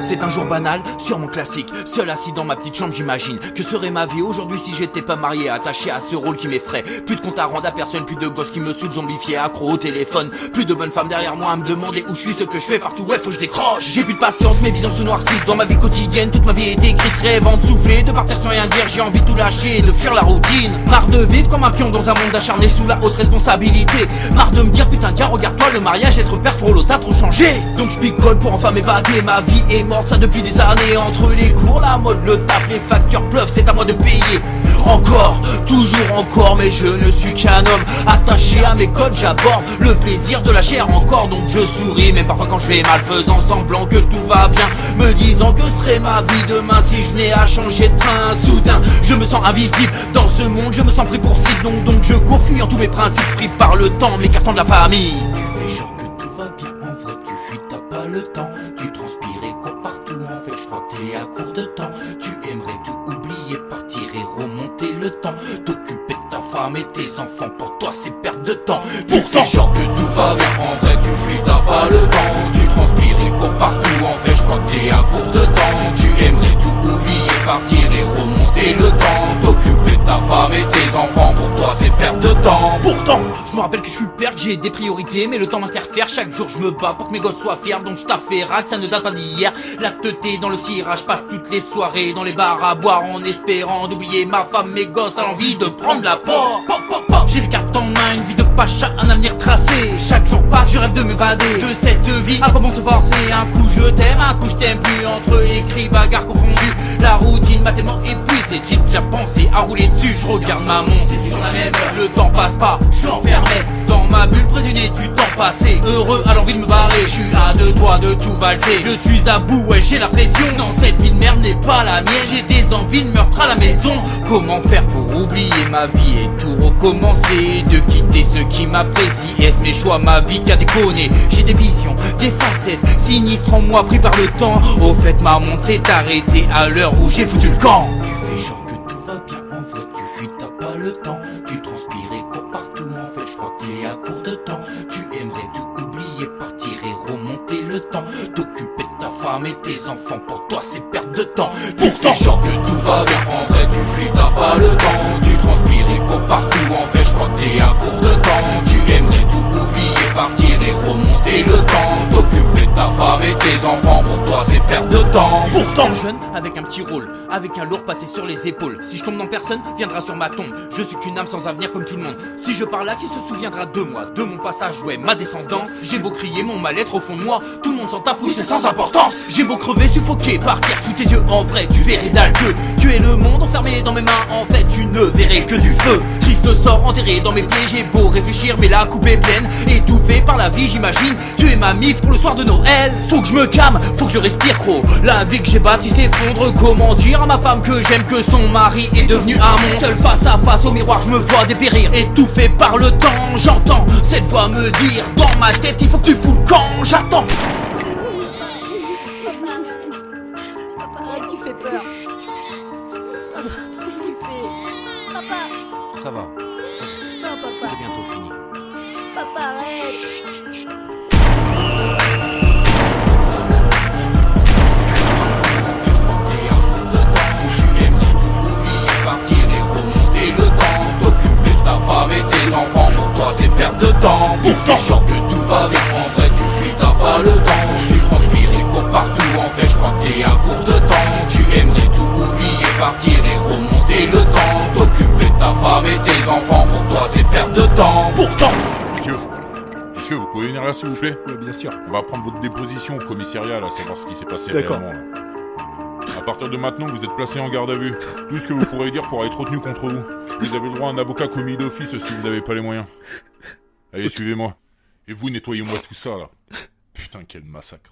C'est un jour banal, sûrement classique. Seul assis dans ma petite chambre, j'imagine que serait ma vie aujourd'hui si j'étais pas marié, attaché à ce rôle qui m'effraie. Plus de compte à rendre à personne, plus de gosses qui me saoulent, zombifiés, accro au téléphone. Plus de bonnes femmes derrière moi à me demander où je suis, ce que je fais partout, ouais faut que je décroche. J'ai plus de patience, mes visions se noircissent dans ma vie quotidienne. Toute ma vie est écrite, rêvant de souffler, de partir sans rien dire. J'ai envie de tout lâcher, de fuir la routine. Marre de vivre comme un pion dans un monde acharné sous la haute responsabilité. Marre de me dire putain tiens regarde-toi le mariage, être père frollo t'as trop changé. Donc je picole pour enfin m'évader, ma vie est morte ça depuis des années. Entre les cours, la mode, le taf, les factures pleuvent, c'est à moi de payer. Encore, toujours encore, mais je ne suis qu'un homme attaché à mes codes, j'aborde le plaisir de la chair encore. Donc je souris, même parfois quand je vais mal, faisant semblant que tout va bien, me disant que serait ma vie demain si je venais à changer de train. Soudain, je me sens invisible dans ce monde, je me sens pris pour cible. Donc je cours fuyant tous mes principes, pris par le temps, m'écartant de la famille. Tu fais genre que tout va bien, en vrai tu fuis, t'as pas le temps. Tu transpires et cours partout, en fait je crois que t'es à court de temps. Tu aimerais tout oublier, partir et remonter le temps. T'occuper de ta femme et tes enfants, pour toi c'est perte de temps. Pourtant genre que tout va bien, en vrai tu fuis, t'as pas le temps. Tu transpires et cours partout, en fait je crois que t'es à court de temps. Tu aimerais tout oublier, partir et remonter le temps. T'occuper de ta femme et tes enfants, pour toi c'est perte de temps. Pourtant, je me rappelle que je suis père, que j'ai des priorités, mais le temps m'interfère, chaque jour je me bats pour que mes gosses soient fiers. Donc je t'affaire, que ça ne date pas d'hier. La teuté dans le cirage, passe toutes les soirées dans les bars à boire en espérant d'oublier ma femme, mes gosses, à l'envie de prendre la porte. J'ai les cartes en main, une vie de pacha, un avenir tracé. Chaque jour passe, je rêve de m'évader de cette vie. À quoi bon se forcer? Un coup je t'aime, un coup je t'aime plus. Entre les cris, bagarres confondues, la routine m'a tellement épuisé. J'ai déjà pensé à rouler dessus. Je regarde ma montre, c'est toujours la même heure. Le temps passe pas, je suis enfermé dans ma bulle, prisonnier du temps passé. Heureux à l'envie de me barrer, je suis à deux doigts de tout valser. Je suis à bout, ouais j'ai la pression. Non, cette vie de merde n'est pas la mienne. J'ai des envies de meurtre à la maison. Comment faire pour oublier ma vie et tout recommencer? De quitter ceux qui m'apprécient. Est-ce mes choix, ma vie qui a déconné? J'ai des visions, des facettes sinistres en moi pris par le temps. Au fait ma montre s'est arrêtée à l'heure où j'ai foutu le camp. Tu fais genre que tout va bien, en vrai tu fuis, t'as pas le temps. Tu transpires et cours partout, en fait je crois que t'es à court de temps. Tu aimerais tout oublier, partir et remonter le temps. T'occuper de ta femme et tes enfants, pour toi c'est perte de temps. Pourtant genre que tout va bien, en vrai tu fuis, t'as pas le temps. Tu transpires et cours partout, en fait je crois que t'es à court de temps. Tu aimerais tout oublier, partir et remonter le temps. T'occuper de ta femme et tes enfants, pour toi c'est perte de temps. Pourtant jeune, avec un petit rôle, avec un lourd passé sur les épaules. Si je tombe dans personne, viendra sur ma tombe. Je suis qu'une âme sans avenir comme tout le monde. Si je pars là, qui se souviendra de moi, de mon passage, ouais, ma descendance. J'ai beau crier mon mal-être au fond de moi, tout le monde s'en tape, oui c'est sans importance. J'ai beau crever, suffoquer, partir sous tes yeux, en vrai tu verrais dalle que tu es le monde enfermé dans mes mains, en fait tu ne verrais que du feu. Triste sort enterré dans mes pieds, j'ai beau réfléchir mais la coupe est pleine. Étouffé par la vie j'imagine, tu es ma mif pour le soir de Noël. Faut que je me calme, faut que je respire gros. La vie que j'ai bâtie s'effondre, comment dire à ma femme que j'aime que son mari est devenu un monstre. Seul face à face au miroir je me vois dépérir, étouffé par le temps. J'entends cette voix me dire dans ma tête il faut que tu fous le camp. J'attends. Papa, tu fais peur. Qu'est-ce que tu fais? Papa. Ça va, Non, papa. c'est bientôt fini. Papa, arrête. Partir et remonter le temps. T'occuper de ta femme et tes enfants, pour toi c'est perte de temps. Pourtant genre que tout va bien, en vrai tu fuis, t'as pas le temps. Tu transpires et cours partout, en fait je crois que t'es à court de temps. Tu aimerais tout oublier, partir et remonter le temps. T'occuper de ta femme et tes enfants, pour toi c'est perte de temps. Pourtant Monsieur, vous pouvez venir là s'il vous plaît? Oui, bien sûr. On va prendre votre déposition au commissariat là, savoir ce qui s'est passé D'accord. réellement là. À partir de maintenant, vous êtes placé en garde à vue. Tout ce que vous pourrez dire pourra être retenu contre vous. Vous avez le droit à un avocat commis d'office si vous n'avez pas les moyens. Allez, suivez-moi. Et vous, nettoyez-moi tout ça, là. Putain, quel massacre.